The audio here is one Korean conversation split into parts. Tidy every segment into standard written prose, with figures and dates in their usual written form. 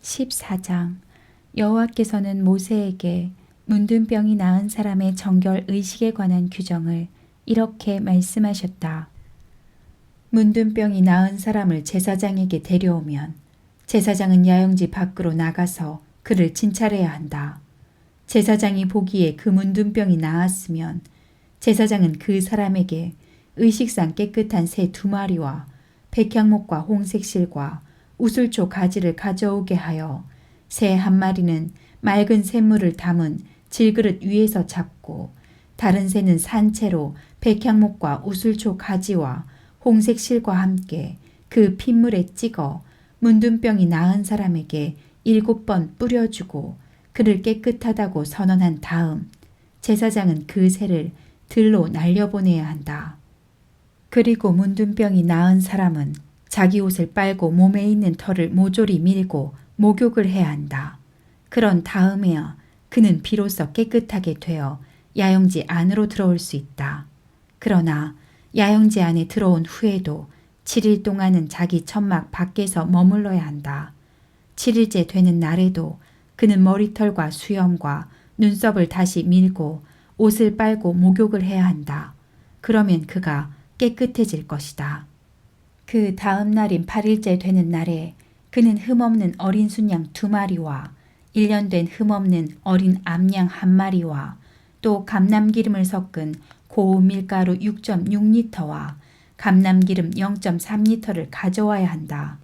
14장. 여호와께서는 모세에게 문둥병이 나은 사람의 정결 의식에 관한 규정을 이렇게 말씀하셨다. 문둥병이 나은 사람을 제사장에게 데려오면 제사장은 야영지 밖으로 나가서 그를 진찰해야 한다. 제사장이 보기에 그 문둥병이 나았으면 제사장은 그 사람에게 의식상 깨끗한 새 2마리와 백향목과 홍색 실과 우슬초 가지를 가져오게 하여 새 1마리는 맑은 샘물을 담은 질그릇 위에서 잡고 다른 새는 산채로 백향목과 우슬초 가지와 홍색 실과 함께 그 핏물에 찍어 문둥병이 나은 사람에게 7번 뿌려주고 그를 깨끗하다고 선언한 다음 제사장은 그 새를 들로 날려보내야 한다. 그리고 문둥병이 나은 사람은 자기 옷을 빨고 몸에 있는 털을 모조리 밀고 목욕을 해야 한다. 그런 다음에야 그는 비로소 깨끗하게 되어 야영지 안으로 들어올 수 있다. 그러나 야영지 안에 들어온 후에도 7일 동안은 자기 천막 밖에서 머물러야 한다. 7일째 되는 날에도 그는 머리털과 수염과 눈썹을 다시 밀고 옷을 빨고 목욕을 해야 한다. 그러면 그가 깨끗해질 것이다. 그 다음 날인 8일째 되는 날에 그는 흠없는 어린 순양 2마리와 1년 된 흠없는 어린 암양 1마리와 또 감람기름을 섞은 고운 밀가루 6.6리터와 감람기름 0.3리터를 가져와야 한다.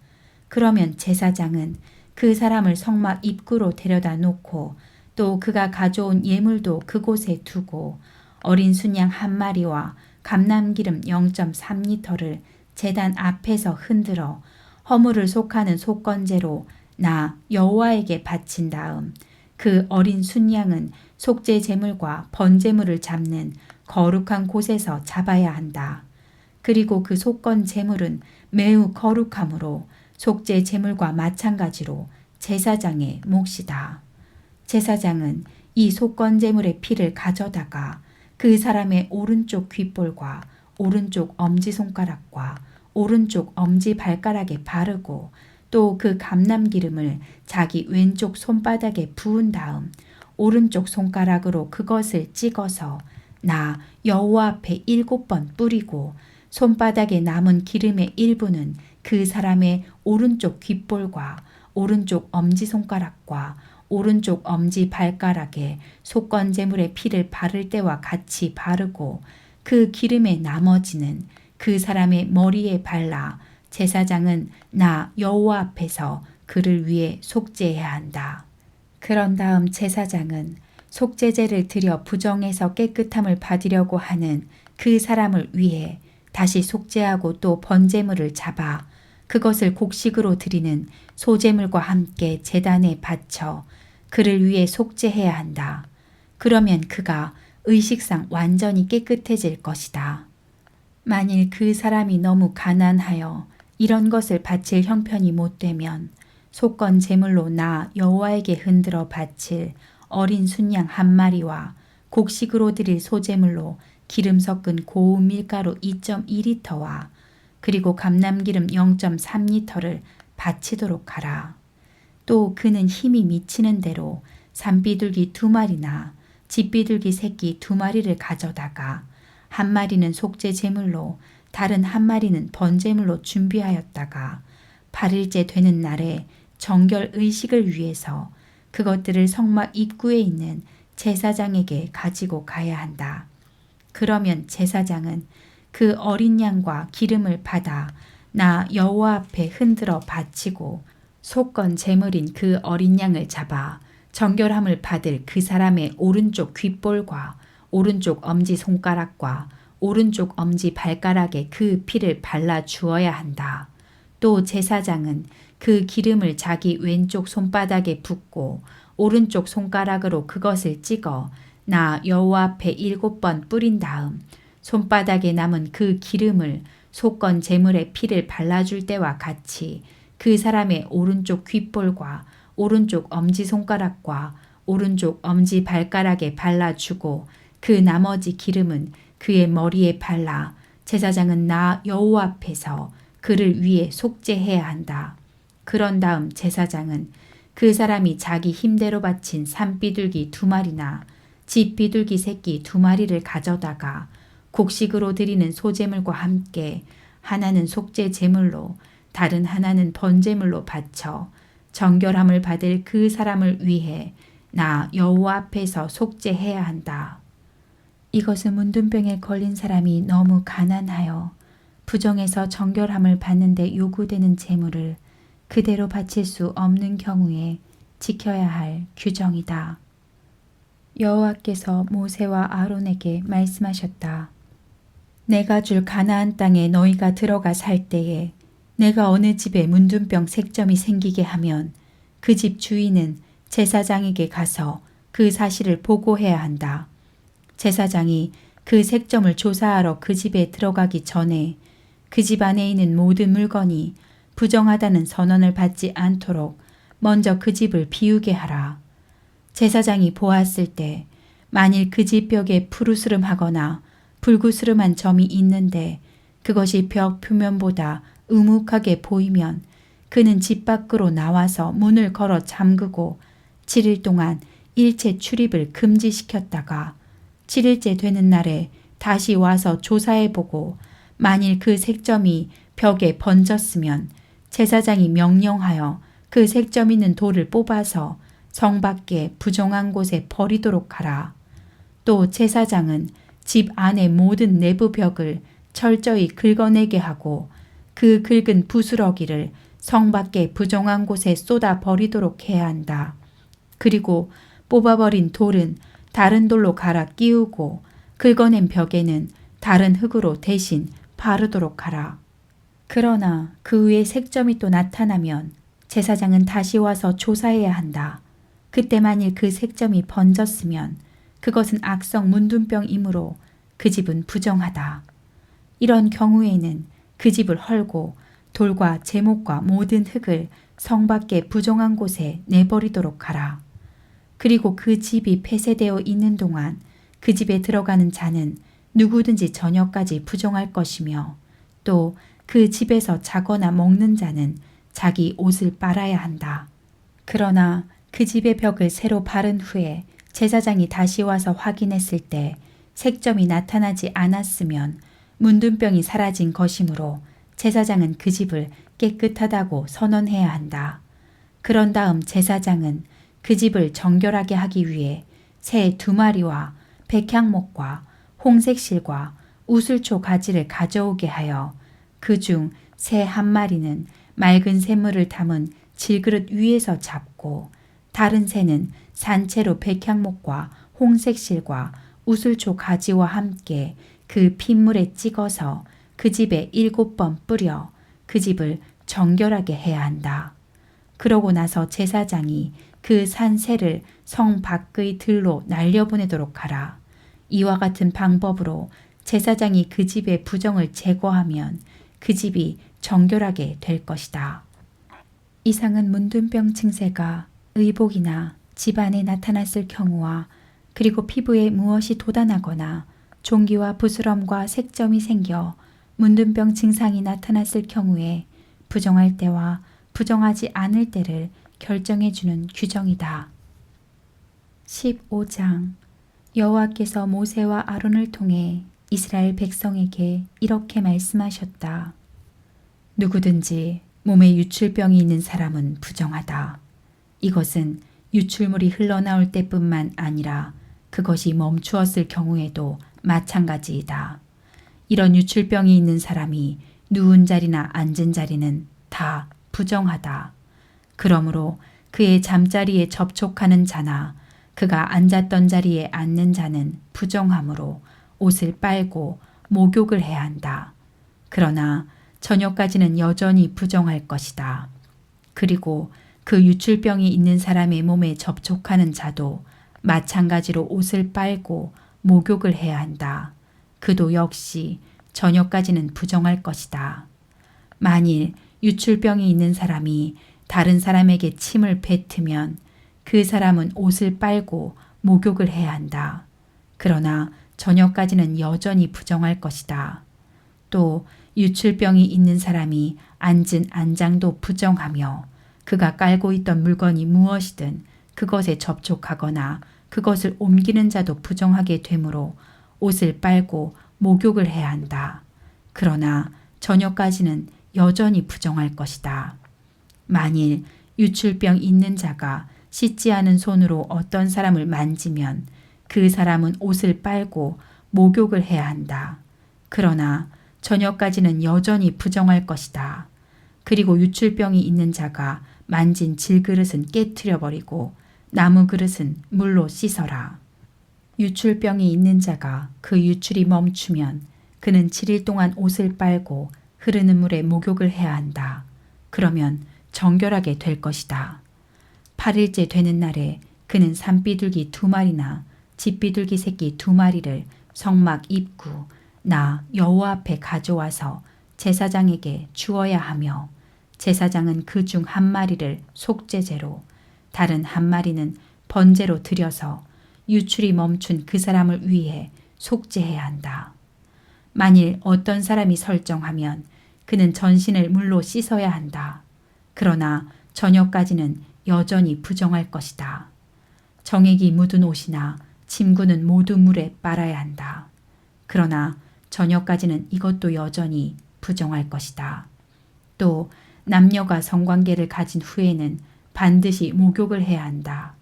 그러면 제사장은 그 사람을 성막 입구로 데려다 놓고 또 그가 가져온 예물도 그곳에 두고 어린 순양 1마리와 감람기름 0.3리터를 제단 앞에서 흔들어 허물을 속하는 속건제로 나 여호와에게 바친 다음 그 어린 순양은 속죄 제물과 번제물을 잡는 거룩한 곳에서 잡아야 한다. 그리고 그 속건 제물은 매우 거룩하므로 속죄 제물과 마찬가지로 제사장의 몫이다. 제사장은 이 속건 제물의 피를 가져다가 그 사람의 오른쪽 귓볼과 오른쪽 엄지손가락과 오른쪽 엄지발가락에 바르고 또 그 감람기름을 자기 왼쪽 손바닥에 부은 다음 오른쪽 손가락으로 그것을 찍어서 나 여호와 앞에 7번 뿌리고 손바닥에 남은 기름의 일부는 그 사람의 오른쪽 귓볼과 오른쪽 엄지손가락과 오른쪽 엄지발가락에 속건제물의 피를 바를 때와 같이 바르고 그 기름의 나머지는 그 사람의 머리에 발라 제사장은 나 여호와 앞에서 그를 위해 속죄해야 한다. 그런 다음 제사장은 속죄제를 드려 부정해서 깨끗함을 받으려고 하는 그 사람을 위해 다시 속죄하고 또 번제물을 잡아 그것을 곡식으로 드리는 소제물과 함께 제단에 바쳐 그를 위해 속죄해야 한다. 그러면 그가 의식상 완전히 깨끗해질 것이다. 만일 그 사람이 너무 가난하여 이런 것을 바칠 형편이 못 되면 속건 제물로 나 여호와에게 흔들어 바칠 어린 순양 1마리와 곡식으로 드릴 소제물로 기름 섞은 고운 밀가루 2.2리터와 그리고 감람기름 0.3리터를 바치도록 하라. 또 그는 힘이 미치는 대로 산비둘기 2마리나 집비둘기 새끼 2마리를 가져다가 1마리는 속죄 제물로 다른 1마리는 번제물로 준비하였다가 8일째 되는 날에 정결 의식을 위해서 그것들을 성막 입구에 있는 제사장에게 가지고 가야 한다. 그러면 제사장은 그 어린 양과 기름을 받아 나 여호와 앞에 흔들어 바치고 속건 제물인 그 어린 양을 잡아 정결함을 받을 그 사람의 오른쪽 귓볼과 오른쪽 엄지손가락과 오른쪽 엄지발가락에 그 피를 발라 주어야 한다. 또 제사장은 그 기름을 자기 왼쪽 손바닥에 붓고 오른쪽 손가락으로 그것을 찍어 나 여호와 앞에 7번 뿌린 다음 손바닥에 남은 그 기름을 속건 제물의 피를 발라줄 때와 같이 그 사람의 오른쪽 귓볼과 오른쪽 엄지손가락과 오른쪽 엄지발가락에 발라주고 그 나머지 기름은 그의 머리에 발라 제사장은 나 여호와 앞에서 그를 위해 속죄해야 한다. 그런 다음 제사장은 그 사람이 자기 힘대로 바친 산비둘기 2마리나 집비둘기 새끼 2마리를 가져다가 곡식으로 드리는 소제물과 함께 하나는 속죄 제물로 다른 하나는 번제물로 바쳐 정결함을 받을 그 사람을 위해 나 여호와 앞에서 속죄해야 한다. 이것은 문둥병에 걸린 사람이 너무 가난하여 부정해서 정결함을 받는데 요구되는 제물을 그대로 바칠 수 없는 경우에 지켜야 할 규정이다. 여호와께서 모세와 아론에게 말씀하셨다. 내가 줄 가나안 땅에 너희가 들어가 살 때에 내가 어느 집에 문둥병 색점이 생기게 하면 그 집 주인은 제사장에게 가서 그 사실을 보고해야 한다. 제사장이 그 색점을 조사하러 그 집에 들어가기 전에 그 집 안에 있는 모든 물건이 부정하다는 선언을 받지 않도록 먼저 그 집을 비우게 하라. 제사장이 보았을 때 만일 그 집 벽에 푸르스름하거나 불구스름한 점이 있는데 그것이 벽 표면보다 음욱하게 보이면 그는 집 밖으로 나와서 문을 걸어 잠그고 7일 동안 일체 출입을 금지시켰다가 7일째 되는 날에 다시 와서 조사해보고 만일 그 색점이 벽에 번졌으면 제사장이 명령하여 그 색점 있는 돌을 뽑아서 성 밖에 부정한 곳에 버리도록 하라. 또 제사장은 집 안의 모든 내부 벽을 철저히 긁어내게 하고 그 긁은 부스러기를 성 밖에 부정한 곳에 쏟아 버리도록 해야 한다. 그리고 뽑아버린 돌은 다른 돌로 갈아 끼우고 긁어낸 벽에는 다른 흙으로 대신 바르도록 하라. 그러나 그 위에 색점이 또 나타나면 제사장은 다시 와서 조사해야 한다. 그때 만일 그 색점이 번졌으면 그것은 악성 문둥병이므로 그 집은 부정하다. 이런 경우에는 그 집을 헐고 돌과 제목과 모든 흙을 성 밖에 부정한 곳에 내버리도록 하라. 그리고 그 집이 폐쇄되어 있는 동안 그 집에 들어가는 자는 누구든지 저녁까지 부정할 것이며 또 그 집에서 자거나 먹는 자는 자기 옷을 빨아야 한다. 그러나 그 집의 벽을 새로 바른 후에 제사장이 다시 와서 확인했을 때 색점이 나타나지 않았으면 문둥병이 사라진 것이므로 제사장은 그 집을 깨끗하다고 선언해야 한다. 그런 다음 제사장은 그 집을 정결하게 하기 위해 새 2마리와 백향목과 홍색실과 우슬초 가지를 가져오게 하여 그중 새 1마리는 맑은 샘물을 담은 질그릇 위에서 잡고 다른 새는 산채로 백향목과 홍색실과 우슬초 가지와 함께 그 핏물에 찍어서 그 집에 7번 뿌려 그 집을 정결하게 해야 한다. 그러고 나서 제사장이 그 산 새를 성 밖의 들로 날려보내도록 하라. 이와 같은 방법으로 제사장이 그 집의 부정을 제거하면 그 집이 정결하게 될 것이다. 이상은 문둥병 증세가 의복이나 집안에 나타났을 경우와 그리고 피부에 무엇이 돋아나거나 종기와 부스럼과 색점이 생겨 문둥병 증상이 나타났을 경우에 부정할 때와 부정하지 않을 때를 결정해 주는 규정이다. 15장 여호와께서 모세와 아론을 통해 이스라엘 백성에게 이렇게 말씀하셨다. 누구든지 몸에 유출병이 있는 사람은 부정하다. 이것은 유출물이 흘러나올 때뿐만 아니라 그것이 멈추었을 경우에도 마찬가지이다. 이런 유출병이 있는 사람이 누운 자리나 앉은 자리는 다 부정하다. 그러므로 그의 잠자리에 접촉하는 자나 그가 앉았던 자리에 앉는 자는 부정하므로 옷을 빨고 목욕을 해야 한다. 그러나 저녁까지는 여전히 부정할 것이다. 그리고 그 유출병이 있는 사람의 몸에 접촉하는 자도 마찬가지로 옷을 빨고 목욕을 해야 한다. 그도 역시 저녁까지는 부정할 것이다. 만일 유출병이 있는 사람이 다른 사람에게 침을 뱉으면 그 사람은 옷을 빨고 목욕을 해야 한다. 그러나 저녁까지는 여전히 부정할 것이다. 또 유출병이 있는 사람이 앉은 안장도 부정하며 그가 깔고 있던 물건이 무엇이든 그것에 접촉하거나 그것을 옮기는 자도 부정하게 되므로 옷을 빨고 목욕을 해야 한다. 그러나 저녁까지는 여전히 부정할 것이다. 만일 유출병 있는 자가 씻지 않은 손으로 어떤 사람을 만지면 그 사람은 옷을 빨고 목욕을 해야 한다. 그러나 저녁까지는 여전히 부정할 것이다. 그리고 유출병이 있는 자가 만진 질그릇은 깨트려 버리고 나무 그릇은 물로 씻어라. 유출병이 있는 자가 그 유출이 멈추면 그는 7일 동안 옷을 빨고 흐르는 물에 목욕을 해야 한다. 그러면 정결하게 될 것이다. 8일째 되는 날에 그는 산비둘기 2마리나 집비둘기 새끼 2마리를 성막 입구 나 여호와 앞에 가져와서 제사장에게 주어야 하며 제사장은 그 중 1마리를 속죄제로 다른 1마리는 번제로 드려서 유출이 멈춘 그 사람을 위해 속죄해야 한다. 만일 어떤 사람이 설정하면 그는 전신을 물로 씻어야 한다. 그러나 저녁까지는 여전히 부정할 것이다. 정액이 묻은 옷이나 침구는 모두 물에 빨아야 한다. 그러나 저녁까지는 이것도 여전히 부정할 것이다. 또 남녀가 성관계를 가진 후에는 반드시 목욕을 해야 한다.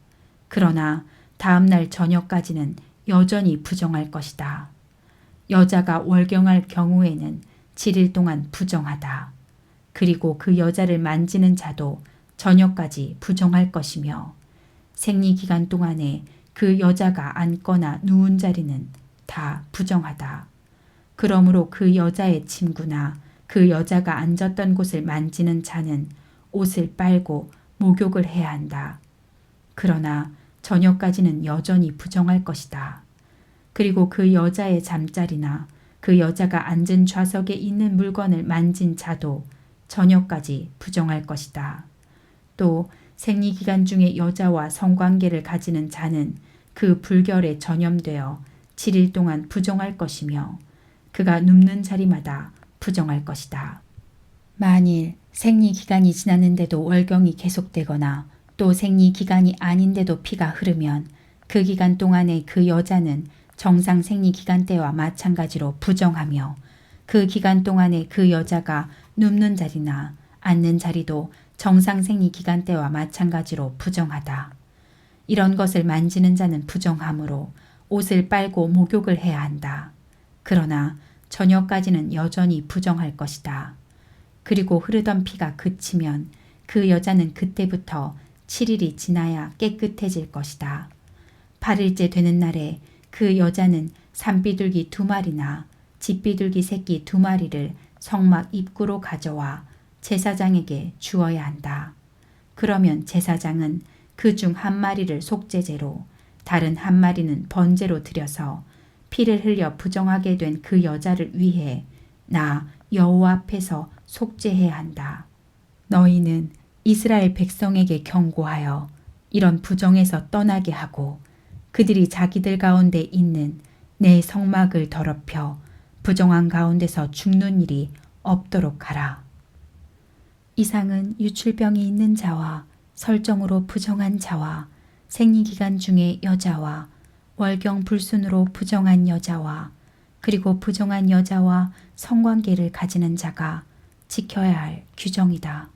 그러나 다음날 저녁까지는 여전히 부정할 것이다. 여자가 월경할 경우에는 7일 동안 부정하다. 그리고 그 여자를 만지는 자도 저녁까지 부정할 것이며 생리기간 동안에 그 여자가 앉거나 누운 자리는 다 부정하다. 그러므로 그 여자의 침구나 그 여자가 앉았던 곳을 만지는 자는 옷을 빨고 목욕을 해야 한다. 그러나 저녁까지는 여전히 부정할 것이다. 그리고 그 여자의 잠자리나 그 여자가 앉은 좌석에 있는 물건을 만진 자도 저녁까지 부정할 것이다. 또 생리기간 중에 여자와 성관계를 가지는 자는 그 불결에 전염되어 7일 동안 부정할 것이며 그가 눕는 자리마다 부정할 것이다. 만일 생리기간이 지났는데도 월경이 계속되거나 또 생리기간이 아닌데도 피가 흐르면 그 기간 동안에 그 여자는 정상 생리기간 때와 마찬가지로 부정하며 그 기간 동안에 그 여자가 눕는 자리나 앉는 자리도 정상 생리기간 때와 마찬가지로 부정하다. 이런 것을 만지는 자는 부정하므로 옷을 빨고 목욕을 해야 한다. 그러나 저녁까지는 여전히 부정할 것이다. 그리고 흐르던 피가 그치면 그 여자는 그때부터 7일이 지나야 깨끗해질 것이다. 8일째 되는 날에 그 여자는 산비둘기 2마리나 집비둘기 새끼 2마리를 성막 입구로 가져와 제사장에게 주어야 한다. 그러면 제사장은 그 중 1마리를 속죄제로 다른 1마리는 번제로 드려서 피를 흘려 부정하게 된 그 여자를 위해 나 여호와 앞에서 속죄해야 한다. 너희는 이스라엘 백성에게 경고하여 이런 부정에서 떠나게 하고 그들이 자기들 가운데 있는 내 성막을 더럽혀 부정한 가운데서 죽는 일이 없도록 하라. 이상은 유출병이 있는 자와 설정으로 부정한 자와 생리기간 중에 여자와 월경 불순으로 부정한 여자와 그리고 부정한 여자와 성관계를 가지는 자가 지켜야 할 규정이다.